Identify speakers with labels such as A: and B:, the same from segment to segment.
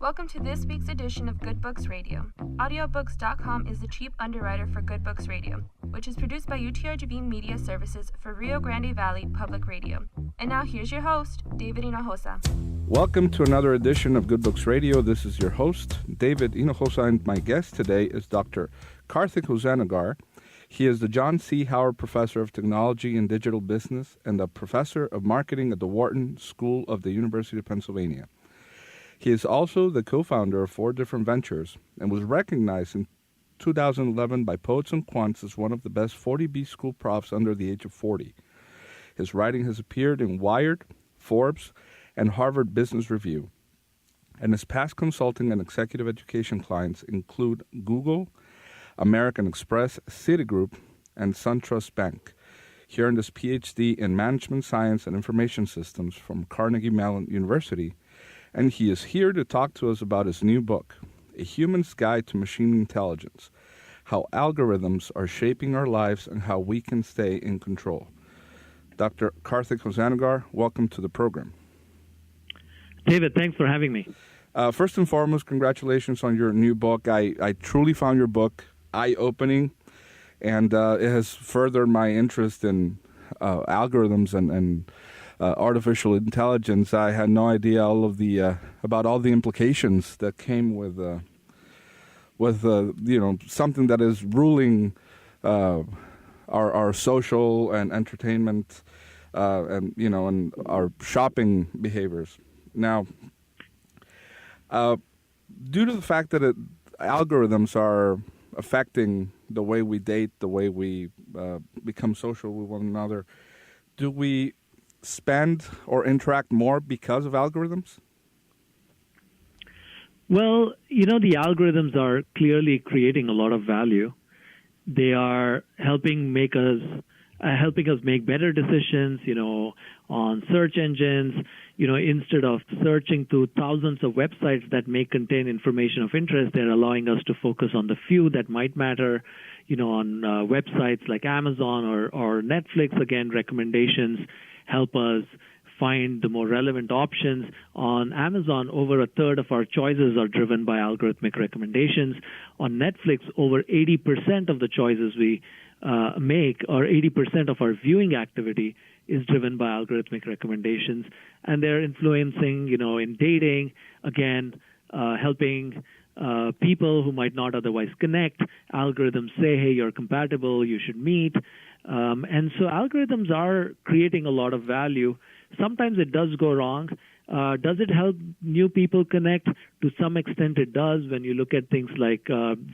A: Welcome to this week's edition of Good Books Radio. Audiobooks.com is the cheap underwriter for Good Books Radio, which is produced by UTRGV Media Services for Rio Grande Valley Public Radio. And now here's your host, David Hinojosa.
B: Welcome to another edition of Good Books Radio. This is your host, David Hinojosa, and my guest today is Dr. Kartik Hosanagar. He is the John C. Howard Professor of Technology and Digital Business and the Professor of Marketing at the Wharton School of the University of Pennsylvania. He is also the co-founder of 4 different ventures and was recognized in 2011 by Poets and Quants as one of the best 40B school profs under the age of 40. His writing has appeared in Wired, Forbes, and Harvard Business Review. And his past consulting and executive education clients include Google, American Express, Citigroup, and SunTrust Bank. He earned his PhD in Management Science and Information Systems from Carnegie Mellon University, and he is here to talk to us about his new book, A Human's Guide to Machine Intelligence, How Algorithms Are Shaping Our Lives and How We Can Stay in Control. Dr. Kartik Hosanagar, welcome to the program.
C: David, thanks for having me.
B: First and foremost, congratulations on your new book. I truly found your book eye-opening, and it has furthered my interest in algorithms and artificial intelligence. I had no idea about all the implications that came with something that is ruling our social and entertainment and our shopping behaviors. Now, due to the fact that algorithms are affecting the way we date, the way we become social with one another, do we spend or interact more because of algorithms?
C: Well, the algorithms are clearly creating a lot of value. They are helping us make better decisions, on search engines. Instead of searching through thousands of websites that may contain information of interest, they're allowing us to focus on the few that might matter, on websites like Amazon or Netflix. Again, recommendations help us find the more relevant options. On Amazon, over a third of our choices are driven by algorithmic recommendations. On Netflix, over 80% of the choices we make, or 80% of our viewing activity, is driven by algorithmic recommendations. And they're influencing, in dating, again, helping people who might not otherwise connect. Algorithms say, hey, you're compatible, you should meet. And so algorithms are creating a lot of value. Sometimes it does go wrong. Does it help new people connect? To some extent it does when you look at things like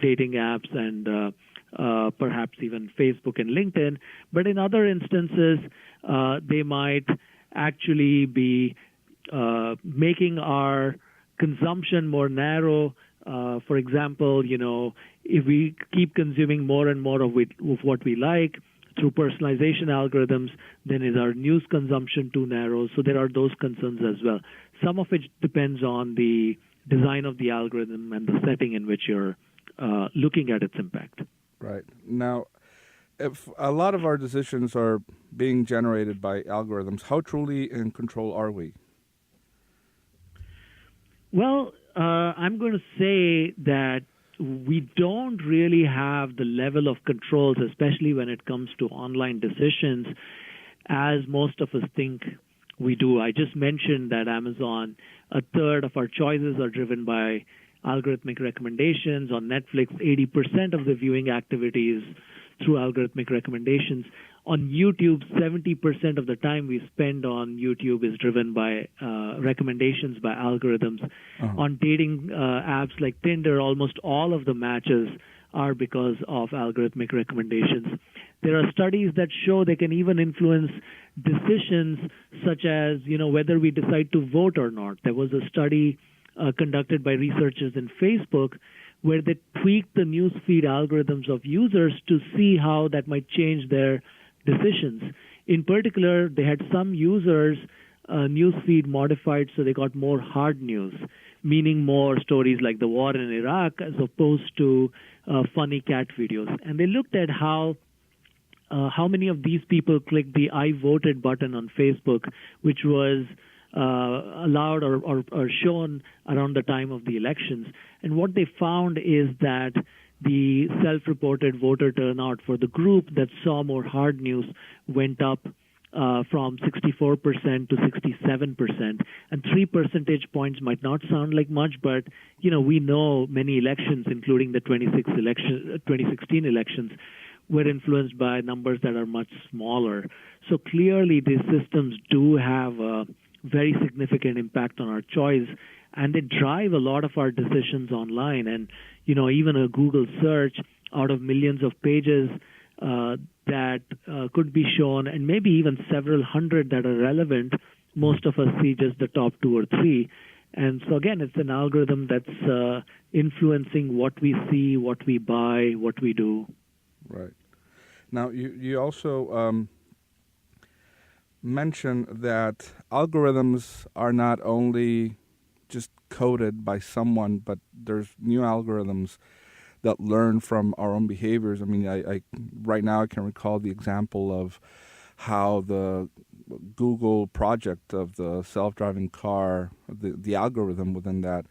C: dating apps and perhaps even Facebook and LinkedIn. But in other instances, they might actually be making our consumption more narrow. For example, if we keep consuming more and more of what we like through personalization algorithms, then is our news consumption too narrow? So there are those concerns as well. Some of it depends on the design of the algorithm and the setting in which you're looking at its impact.
B: Right. Now, if a lot of our decisions are being generated by algorithms, how truly in control are we?
C: Well, I'm going to say that we don't really have the level of controls, especially when it comes to online decisions, as most of us think we do. I just mentioned that Amazon, a third of our choices are driven by algorithmic recommendations. On Netflix, 80% of the viewing activity is through algorithmic recommendations. On YouTube, 70% of the time we spend on YouTube is driven by recommendations by algorithms. Uh-huh. On dating apps like Tinder, almost all of the matches are because of algorithmic recommendations. There are studies that show they can even influence decisions such as, whether we decide to vote or not. There was a study conducted by researchers in Facebook where they tweaked the newsfeed algorithms of users to see how that might change their decisions. In particular, they had some users' newsfeed modified so they got more hard news, meaning more stories like the war in Iraq as opposed to funny cat videos. And they looked at how many of these people clicked the I voted button on Facebook, which was allowed or shown around the time of the elections. And what they found is that the self-reported voter turnout for the group that saw more hard news went up from 64% to 67%. And 3 percentage points might not sound like much, but we know many elections, including the 2016 elections, were influenced by numbers that are much smaller. So clearly, these systems do have a very significant impact on our choice, and they drive a lot of our decisions online. And even a Google search out of millions of pages that could be shown, and maybe even several hundred that are relevant, most of us see just the top 2 or 3. And so again, it's an algorithm that's influencing what we see, what we buy, what we do.
B: Right. Now, you also mentioned that algorithms are not only just coded by someone, but there's new algorithms that learn from our own behaviors. I mean, I right now I can recall the example of how the Google project of the self-driving car, the algorithm within that,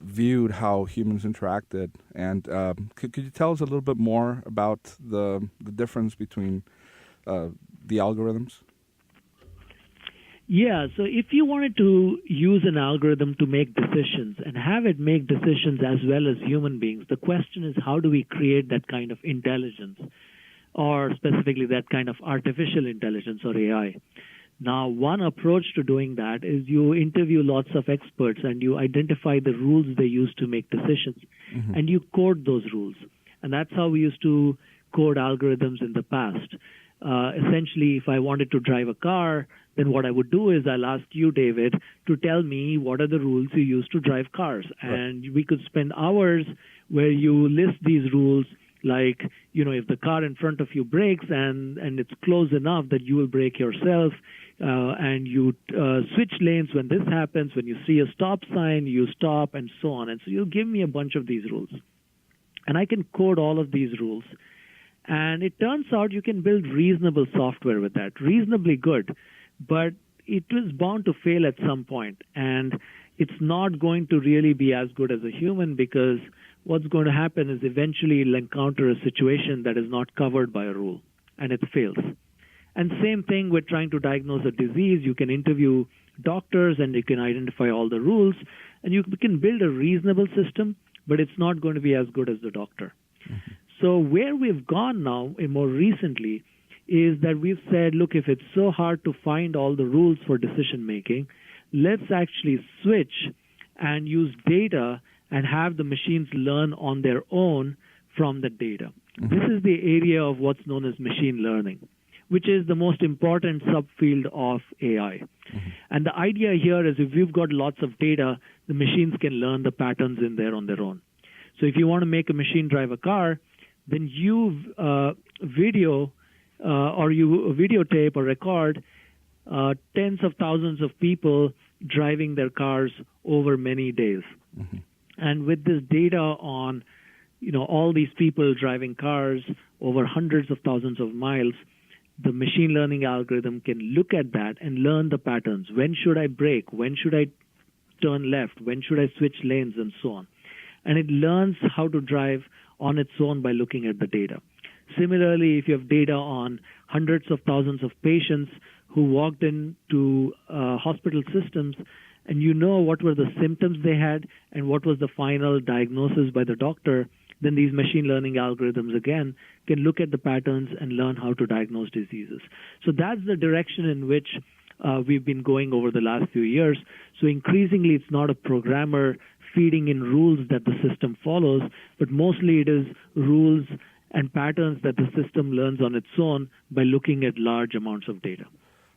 B: viewed how humans interacted. And could you tell us a little bit more about the difference between the algorithms?
C: Yeah, so if you wanted to use an algorithm to make decisions and have it make decisions as well as human beings, the question is, how do we create that kind of intelligence, or specifically that kind of artificial intelligence or AI? Now, one approach to doing that is you interview lots of experts and you identify the rules they use to make decisions, and you code those rules. And that's how we used to code algorithms in the past. Essentially, if I wanted to drive a car, then what I would do is I'll ask you, David, to tell me what are the rules you use to drive cars. Right. And we could spend hours where you list these rules, like, if the car in front of you brakes and it's close enough that you will brake yourself, and you switch lanes when this happens, when you see a stop sign, you stop, and so on. And so you'll give me a bunch of these rules. And I can code all of these rules. And it turns out you can build reasonable software with that, reasonably good. But it was bound to fail at some point. And it's not going to really be as good as a human, because what's going to happen is eventually it'll encounter a situation that is not covered by a rule, and it fails. And same thing with trying to diagnose a disease. You can interview doctors and you can identify all the rules, and you can build a reasonable system, but it's not going to be as good as the doctor. So where we've gone now, more recently, is that we've said, look, if it's so hard to find all the rules for decision making, let's actually switch and use data and have the machines learn on their own from the data. This is the area of what's known as machine learning, which is the most important subfield of AI. And the idea here is, if we've got lots of data, the machines can learn the patterns in there on their own. So if you want to make a machine drive a car, then you video or you videotape or record tens of thousands of people driving their cars over many days. And with this data on, all these people driving cars over hundreds of thousands of miles, the machine learning algorithm can look at that and learn the patterns. When should I brake? When should I turn left? When should I switch lanes? And so on. And it learns how to drive on its own by looking at the data. Similarly, if you have data on hundreds of thousands of patients who walked into hospital systems, and you know what were the symptoms they had and what was the final diagnosis by the doctor, then these machine learning algorithms, again, can look at the patterns and learn how to diagnose diseases. So that's the direction in which we've been going over the last few years. So increasingly, it's not a programmer feeding in rules that the system follows, but mostly it is rules and patterns that the system learns on its own by looking at large amounts of data.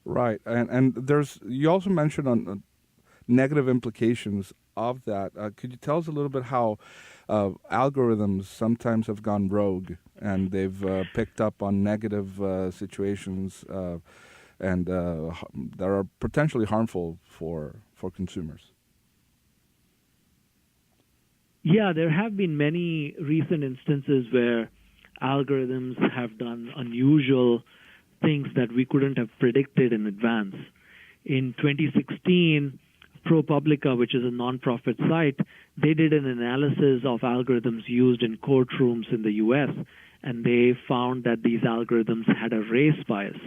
B: Right. And you also mentioned on negative implications of that. Could you tell us a little bit how algorithms sometimes have gone rogue and they've picked up on negative situations and that are potentially harmful for consumers?
C: Yeah, there have been many recent instances where algorithms have done unusual things that we couldn't have predicted in advance. in 2016, ProPublica, which is a nonprofit site, they did an analysis of algorithms used in courtrooms in the U.S., and they found that these algorithms had a race bias.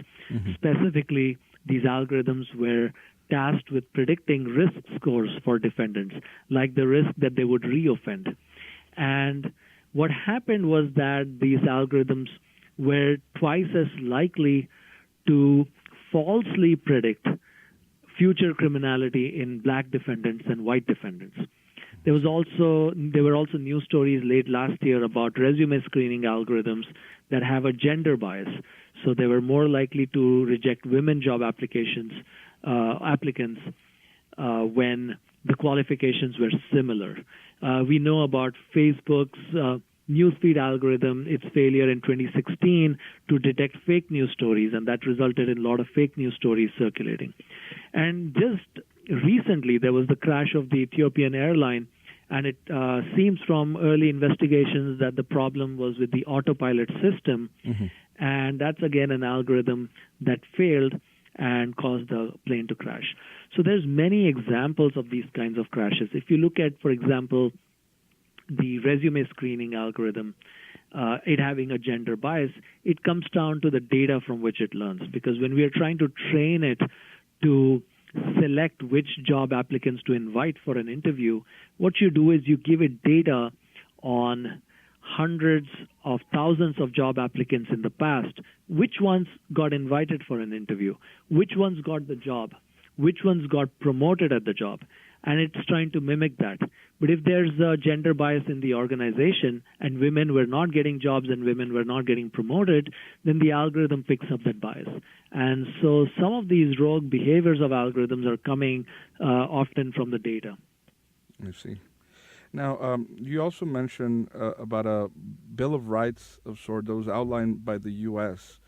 C: Specifically, these algorithms were tasked with predicting risk scores for defendants, like the risk that they would reoffend. And what happened was that these algorithms were twice as likely to falsely predict future criminality in black defendants than white defendants. There were also news stories late last year about resume screening algorithms that have a gender bias. So they were more likely to reject women job applicants when the qualifications were similar. We know about Facebook's newsfeed algorithm, its failure in 2016 to detect fake news stories, and that resulted in a lot of fake news stories circulating. And just recently, there was the crash of the Ethiopian airline, and it seems from early investigations that the problem was with the autopilot system, and that's again an algorithm that failed and caused the plane to crash. So there's many examples of these kinds of crashes. If you look at, for example, the resume screening algorithm, it having a gender bias, it comes down to the data from which it learns. Because when we are trying to train it to select which job applicants to invite for an interview, what you do is you give it data on hundreds of thousands of job applicants in the past, which ones got invited for an interview, which ones got the job, which ones got promoted at the job, and it's trying to mimic that. But if there's a gender bias in the organization and women were not getting jobs and women were not getting promoted, then the algorithm picks up that bias. And so some of these rogue behaviors of algorithms are coming often from the data.
B: I see. Now, you also mentioned about a Bill of Rights of sort that was outlined by the U.S.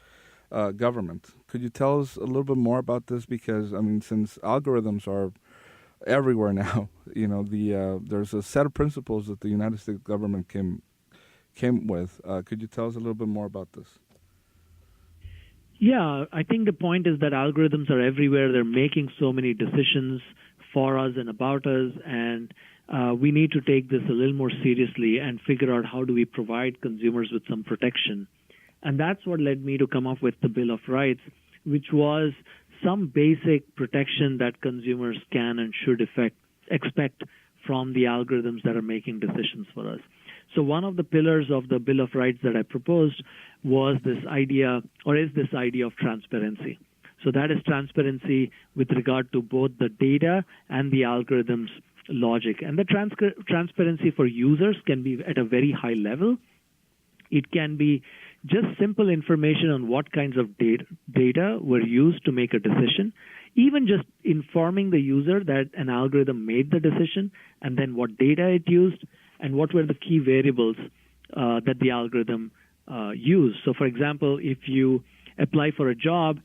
B: Government. Could you tell us a little bit more about this? Because, I mean, since algorithms are everywhere now, there's a set of principles that the United States government came with. Could you tell us a little bit more about this?
C: Yeah, I think the point is that algorithms are everywhere. They're making so many decisions for us and about us, and we need to take this a little more seriously and figure out how do we provide consumers with some protection. And that's what led me to come up with the Bill of Rights, which was some basic protection that consumers can and should expect from the algorithms that are making decisions for us. So one of the pillars of the Bill of Rights that I proposed was this idea, or is this idea of transparency. So that is transparency with regard to both the data and the algorithms' logic. And the transparency for users can be at a very high level. It can be just simple information on what kinds of data were used to make a decision, even just informing the user that an algorithm made the decision and then what data it used and what were the key variables that the algorithm used. So, for example, if you apply for a job,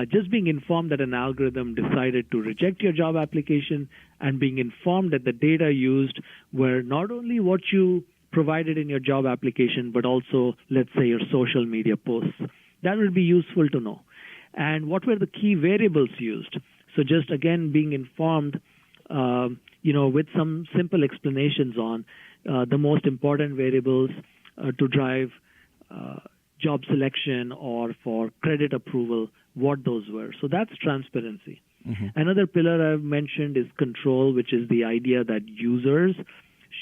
C: just being informed that an algorithm decided to reject your job application and being informed that the data used were not only what you provided in your job application, but also, let's say, your social media posts. That would be useful to know. And what were the key variables used? So just, again, being informed, with some simple explanations on the most important variables to drive job selection or for credit approval, what those were. So that's transparency. Another pillar I've mentioned is control, which is the idea that users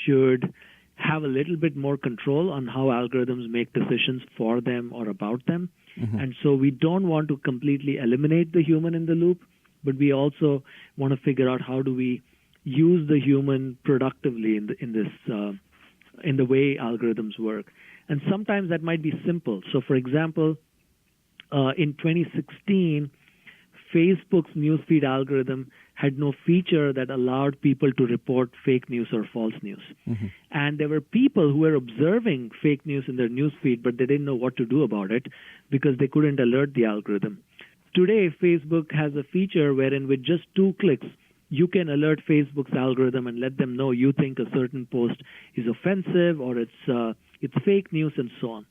C: should have a little bit more control on how algorithms make decisions for them or about them. And so we don't want to completely eliminate the human in the loop, but we also want to figure out how do we use the human productively in the way algorithms work. And sometimes that might be simple. So, for example, in 2016, Facebook's newsfeed algorithm had no feature that allowed people to report fake news or false news. And there were people who were observing fake news in their newsfeed, but they didn't know what to do about it because they couldn't alert the algorithm. Today, Facebook has a feature wherein with just 2 clicks, you can alert Facebook's algorithm and let them know you think a certain post is offensive or it's fake news and so on.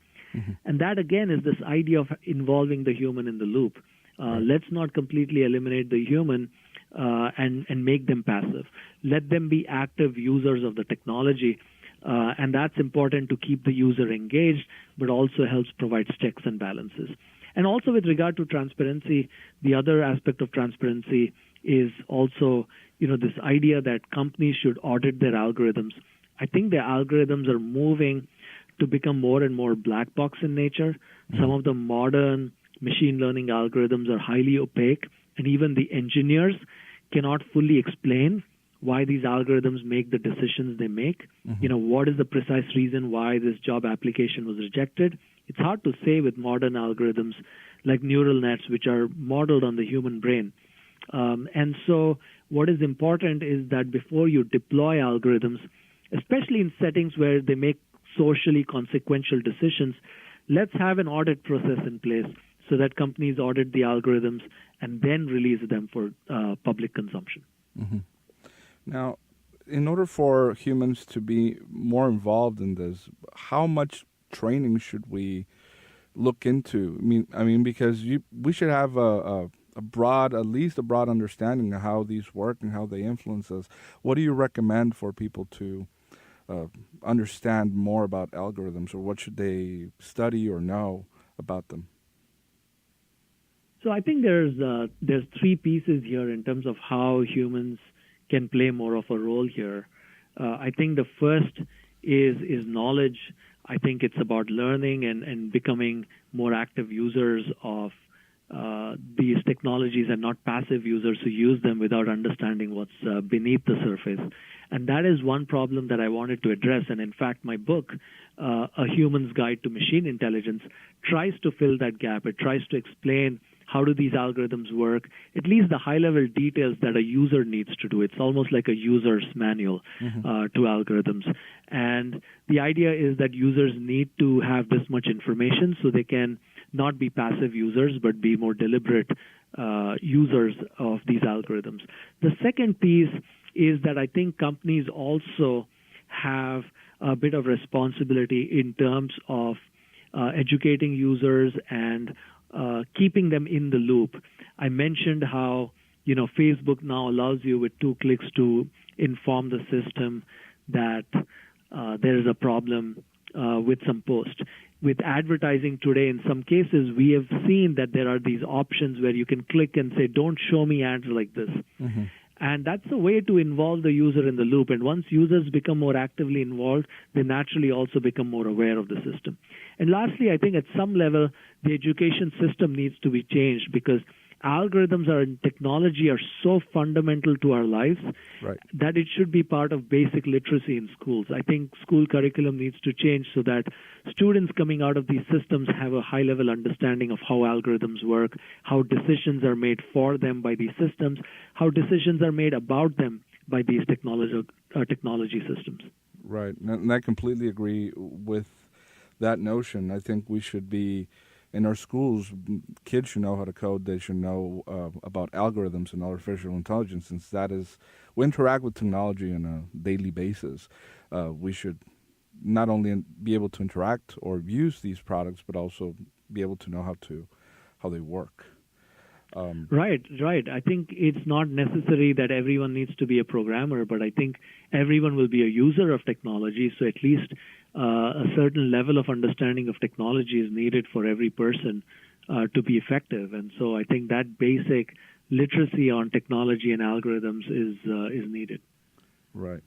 C: And that, again, is this idea of involving the human in the loop. Let's not completely eliminate the human and make them passive. Let them be active users of the technology. And that's important to keep the user engaged, but also helps provide checks and balances. And also with regard to transparency, the other aspect of transparency is also, this idea that companies should audit their algorithms. I think the algorithms are moving to become more and more black box in nature. Some of the modern machine learning algorithms are highly opaque, and even the engineers cannot fully explain why these algorithms make the decisions they make. What is the precise reason why this job application was rejected? It's hard to say with modern algorithms like neural nets, which are modeled on the human brain. And so what is important is that before you deploy algorithms, especially in settings where they make socially consequential decisions, let's have an audit process in place so that companies audit the algorithms and then release them for public consumption.
B: Now, in order for humans to be more involved in this, how much training should we look into? I mean, because we should have at least a broad understanding of how these work and how they influence us. What do you recommend for people to understand more about algorithms, or what should they study or know about them?
C: So I think there's three pieces here in terms of how humans can play more of a role here. I think the first is knowledge. I think it's about learning and becoming more active users of these technologies and not passive users who use them without understanding what's beneath the surface. And that is one problem that I wanted to address. And in fact, my book, A Human's Guide to Machine Intelligence, tries to fill that gap. It tries to explain how do these algorithms work, at least the high-level details that a user needs to do. It's almost like a user's manual to algorithms. And the idea is that users need to have this much information so they can not be passive users, but be more deliberate users of these algorithms. The second piece is that I think companies also have a bit of responsibility in terms of educating users and keeping them in the loop. I mentioned how Facebook now allows you with 2 clicks to inform the system that there is a problem with some post. With advertising today, in some cases, we have seen that there are these options where you can click and say, don't show me ads like this. And that's a way to involve the user in the loop. And once users become more actively involved, they naturally also become more aware of the system. And lastly, I think at some level, the education system needs to be changed because algorithms and technology are so fundamental to our lives that it should be part of basic literacy in schools. I think school curriculum needs to change so that students coming out of these systems have a high-level understanding of how algorithms work, how decisions are made for them by these systems, how decisions are made about them by these technology systems.
B: Right, and I completely agree with that notion. I think we should be in our schools, kids should know how to code. They should know about algorithms and artificial intelligence, since we interact with technology on a daily basis. We should not only be able to interact or use these products, but also be able to know how they work.
C: Right. I think it's not necessary that everyone needs to be a programmer, but I think everyone will be a user of technology, so at least a certain level of understanding of technology is needed for every person to be effective. And so I think that basic literacy on technology and algorithms is needed. Right.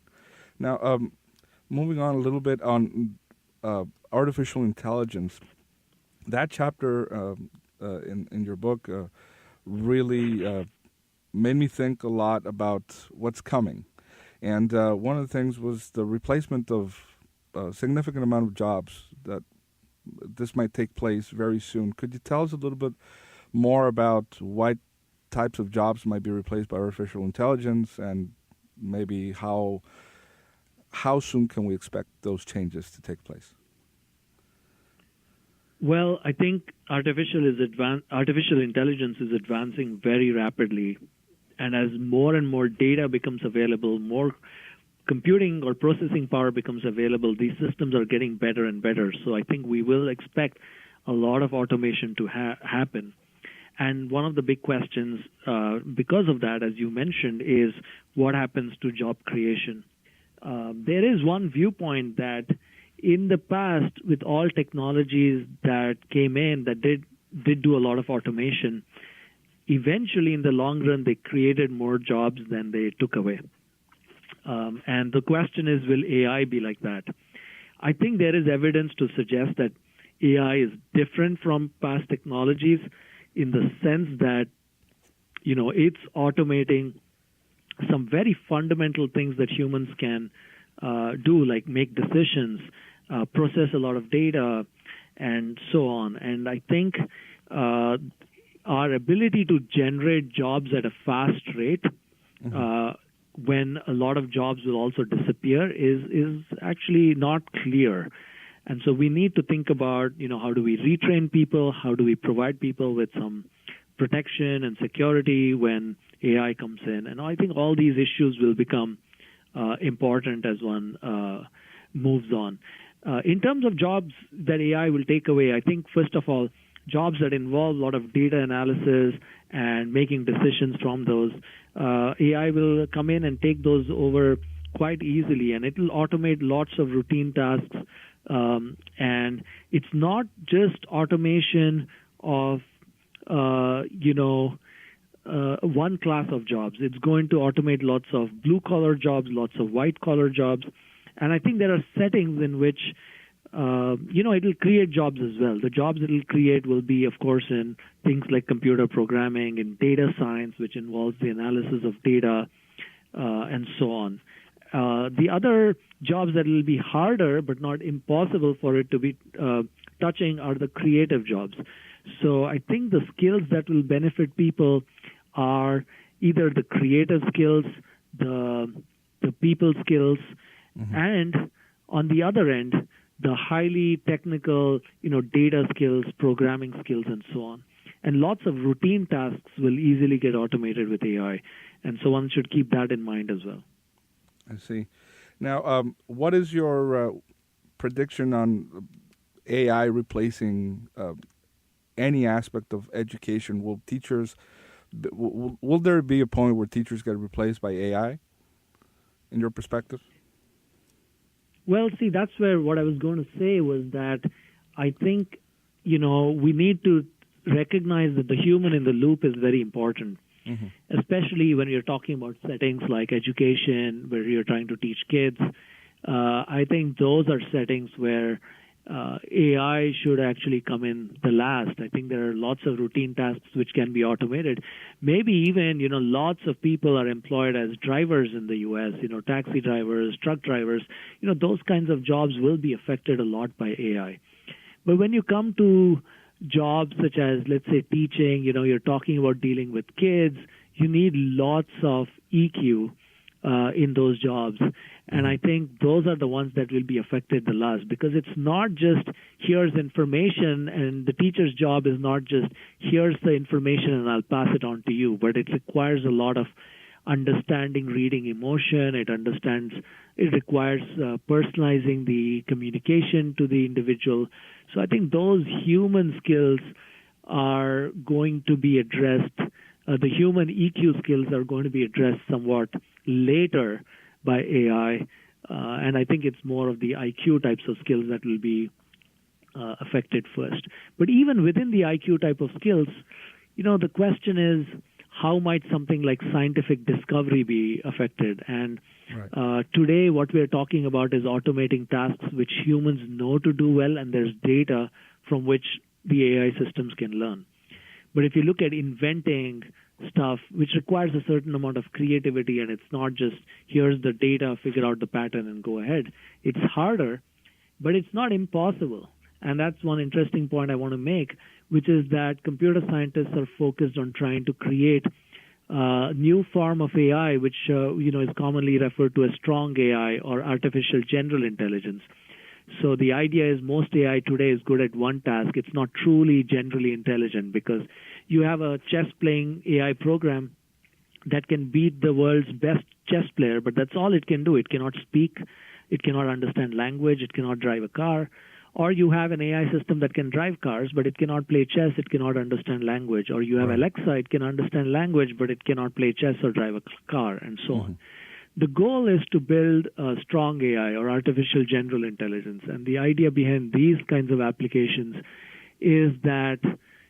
B: Now, moving on a little bit on artificial intelligence, that chapter in your book really made me think a lot about what's coming. And one of the things was the replacement of a significant amount of jobs, that this might take place very soon. Could you tell us a little bit more about what types of jobs might be replaced by artificial intelligence, and maybe how soon can we expect those changes to take place?
C: Well, I think artificial intelligence is advancing very rapidly, and as more and more data becomes available, more computing or processing power becomes available, these systems are getting better and better. So I think we will expect a lot of automation to happen. And one of the big questions, because of that, as you mentioned, is what happens to job creation. There is one viewpoint that in the past, with all technologies that came in that did do a lot of automation, eventually in the long run, they created more jobs than they took away. And the question is, will AI be like that? I think there is evidence to suggest that AI is different from past technologies in the sense that, it's automating some very fundamental things that humans can do, like make decisions, process a lot of data, and so on. And I think our ability to generate jobs at a fast rate, when a lot of jobs will also disappear, is actually not clear. And so we need to think about, how do we retrain people? How do we provide people with some protection and security when AI comes in? And I think all these issues will become important as one moves on. In terms of jobs that AI will take away, I think, first of all, jobs that involve a lot of data analysis and making decisions from those, AI will come in and take those over quite easily, and it will automate lots of routine tasks. And it's not just automation of, one class of jobs. It's going to automate lots of blue-collar jobs, lots of white-collar jobs. And I think there are settings in which, it'll create jobs as well. The jobs it'll create will be, of course, in things like computer programming and data science, which involves the analysis of data, and so on. The other jobs that will be harder but not impossible for it to be touching are the creative jobs. So I think the skills that will benefit people are either the creative skills, the people skills, and on the other end, the highly technical, data skills, programming skills, and so on. And lots of routine tasks will easily get automated with AI. And so one should keep that in mind as well.
B: I see. Now, what is your prediction on AI replacing any aspect of education? Will teachers, will there be a point where teachers get replaced by AI, in your perspective?
C: Well, see, that's where what I was going to say was that I think, we need to recognize that the human in the loop is very important. Especially when you're talking about settings like education, where you're trying to teach kids. I think those are settings where AI should actually come in the last. I think there are lots of routine tasks which can be automated. Maybe even, lots of people are employed as drivers in the U.S., taxi drivers, truck drivers. Those kinds of jobs will be affected a lot by AI. But when you come to jobs such as, let's say, teaching, you're talking about dealing with kids, you need lots of EQ in those jobs. And I think those are the ones that will be affected the last, because it's not just here's information, and the teacher's job is not just here's the information and I'll pass it on to you, but it requires a lot of understanding, reading emotion. It requires personalizing the communication to the individual. So I think those human skills are going to be addressed. The human EQ skills are going to be addressed somewhat later by AI. And I think it's more of the IQ types of skills that will be affected first. But even within the IQ type of skills, the question is, how might something like scientific discovery be affected? And today what we're talking about is automating tasks which humans know to do well, and there's data from which the AI systems can learn. But if you look at inventing stuff, which requires a certain amount of creativity, and it's not just here's the data, figure out the pattern, and go ahead. It's harder, but it's not impossible. And that's one interesting point I want to make, which is that computer scientists are focused on trying to create a new form of AI, which is commonly referred to as strong AI or artificial general intelligence. So the idea is most AI today is good at one task. It's not truly generally intelligent, because you have a chess-playing AI program that can beat the world's best chess player, but that's all it can do. It cannot speak. It cannot understand language. It cannot drive a car. Or you have an AI system that can drive cars, but it cannot play chess, it cannot understand language. Or you have Alexa, it can understand language, but it cannot play chess or drive a car, and so on. The goal is to build a strong AI, or artificial general intelligence. And the idea behind these kinds of applications is that,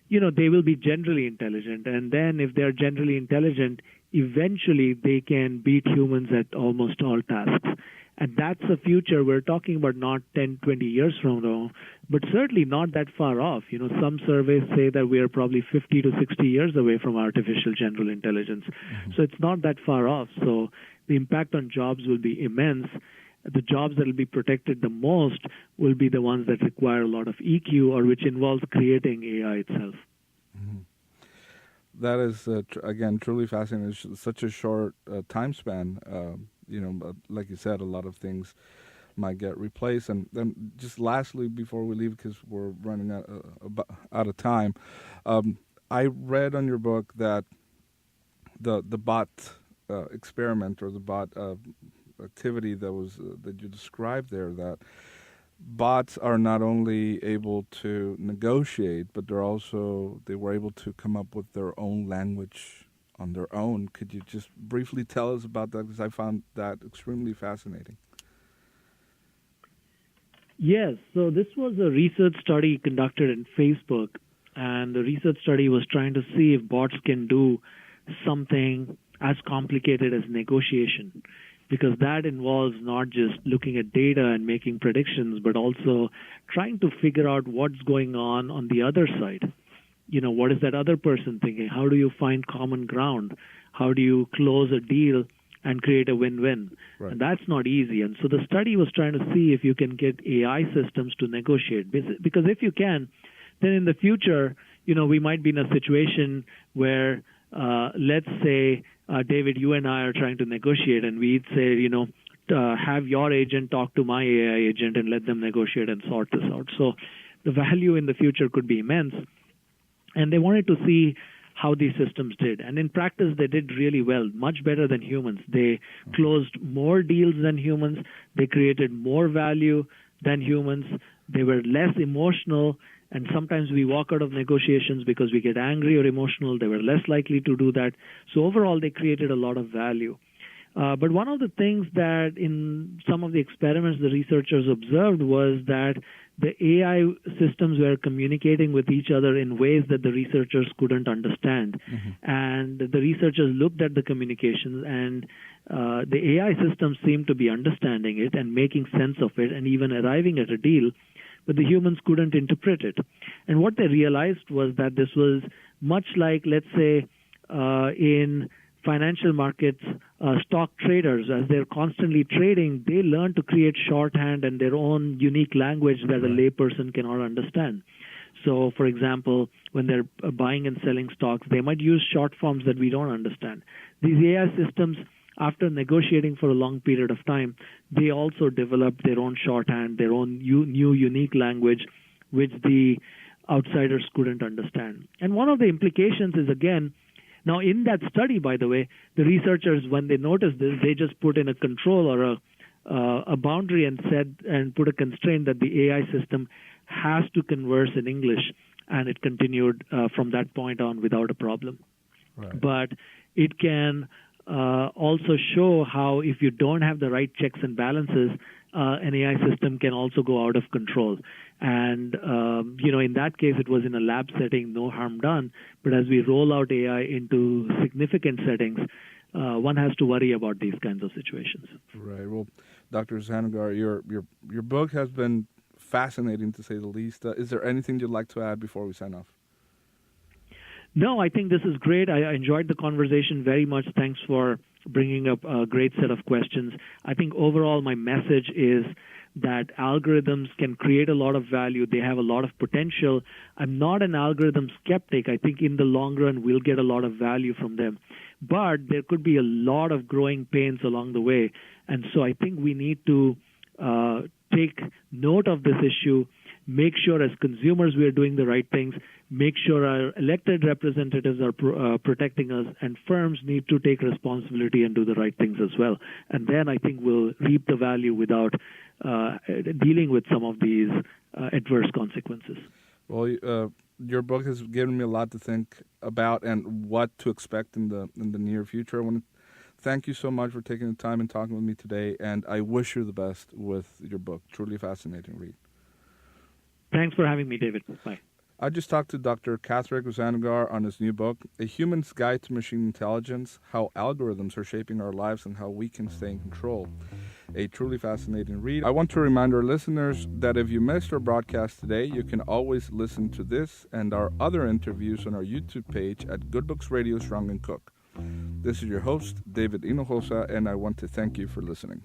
C: they will be generally intelligent. And then if they're generally intelligent, eventually they can beat humans at almost all tasks. And that's a future we're talking about, not 10, 20 years from now, but certainly not that far off. Some surveys say that we are probably 50 to 60 years away from artificial general intelligence. So it's not that far off. So the impact on jobs will be immense. The jobs that will be protected the most will be the ones that require a lot of EQ, or which involves creating AI itself.
B: That is, again, truly fascinating. It's such a short time span. Like you said, a lot of things might get replaced. And then just lastly, before we leave, because we're running out of time, I read on your book that the bot experiment, or the bot activity that you described there, that bots are not only able to negotiate, but they were able to come up with their own language on their own. Could you just briefly tell us about that? Because I found that extremely fascinating.
C: Yes. So this was a research study conducted in Facebook, and the research study was trying to see if bots can do something as complicated as negotiation, because that involves not just looking at data and making predictions, but also trying to figure out what's going on the other side. What is that other person thinking? How do you find common ground? How do you close a deal and create a win-win? Right. And that's not easy. And so the study was trying to see if you can get AI systems to negotiate. Because if you can, then in the future, we might be in a situation where, let's say, David, you and I are trying to negotiate, and we'd say, have your agent talk to my AI agent and let them negotiate and sort this out. So the value in the future could be immense. And they wanted to see how these systems did. And in practice, they did really well, much better than humans. They closed more deals than humans. They created more value than humans. They were less emotional. And sometimes we walk out of negotiations because we get angry or emotional. They were less likely to do that. So overall, they created a lot of value. But one of the things that in some of the experiments the researchers observed was that the AI systems were communicating with each other in ways that the researchers couldn't understand. And the researchers looked at the communications, and the AI systems seemed to be understanding it and making sense of it and even arriving at a deal, but the humans couldn't interpret it. And what they realized was that this was much like, let's say, in financial markets, stock traders, as they're constantly trading, they learn to create shorthand and their own unique language that a layperson cannot understand. So, for example, when they're buying and selling stocks, they might use short forms that we don't understand. These AI systems, after negotiating for a long period of time, they also developed their own shorthand, their own new unique language, which the outsiders couldn't understand. And one of the implications is, again, now, in that study, by the way, the researchers, when they noticed this, they just put in a control or a boundary and put a constraint that the AI system has to converse in English, and it continued from that point on without a problem. Right. But it can also show how if you don't have the right checks and balances, an AI system can also go out of control. And, in that case, it was in a lab setting, no harm done. But as we roll out AI into significant settings, one has to worry about these kinds of situations.
B: Right. Well, Dr. Hosanagar, your book has been fascinating, to say the least. Is there anything you'd like to add before we sign off?
C: No, I think this is great. I enjoyed the conversation very much. Thanks for bringing up a great set of questions. I think overall my message is that algorithms can create a lot of value. They have a lot of potential. I'm not an algorithm skeptic. I think in the long run we'll get a lot of value from them. But there could be a lot of growing pains along the way. And so I think we need to take note of this issue, make sure as consumers we are doing the right things, make sure our elected representatives are protecting us, and firms need to take responsibility and do the right things as well. And then I think we'll reap the value without dealing with some of these adverse consequences.
B: Well, your book has given me a lot to think about and what to expect in the near future. I want to thank you so much for taking the time and talking with me today, and I wish you the best with your book. Truly fascinating read.
C: Thanks for having me, David. Bye.
B: I just talked to Dr. Kartik Hosanagar on his new book, A Human's Guide to Machine Intelligence, How Algorithms Are Shaping Our Lives and How We Can Stay in Control. A truly fascinating read. I want to remind our listeners that if you missed our broadcast today, you can always listen to this and our other interviews on our YouTube page at Good Books Radio Strong and Cook. This is your host, David Hinojosa, and I want to thank you for listening.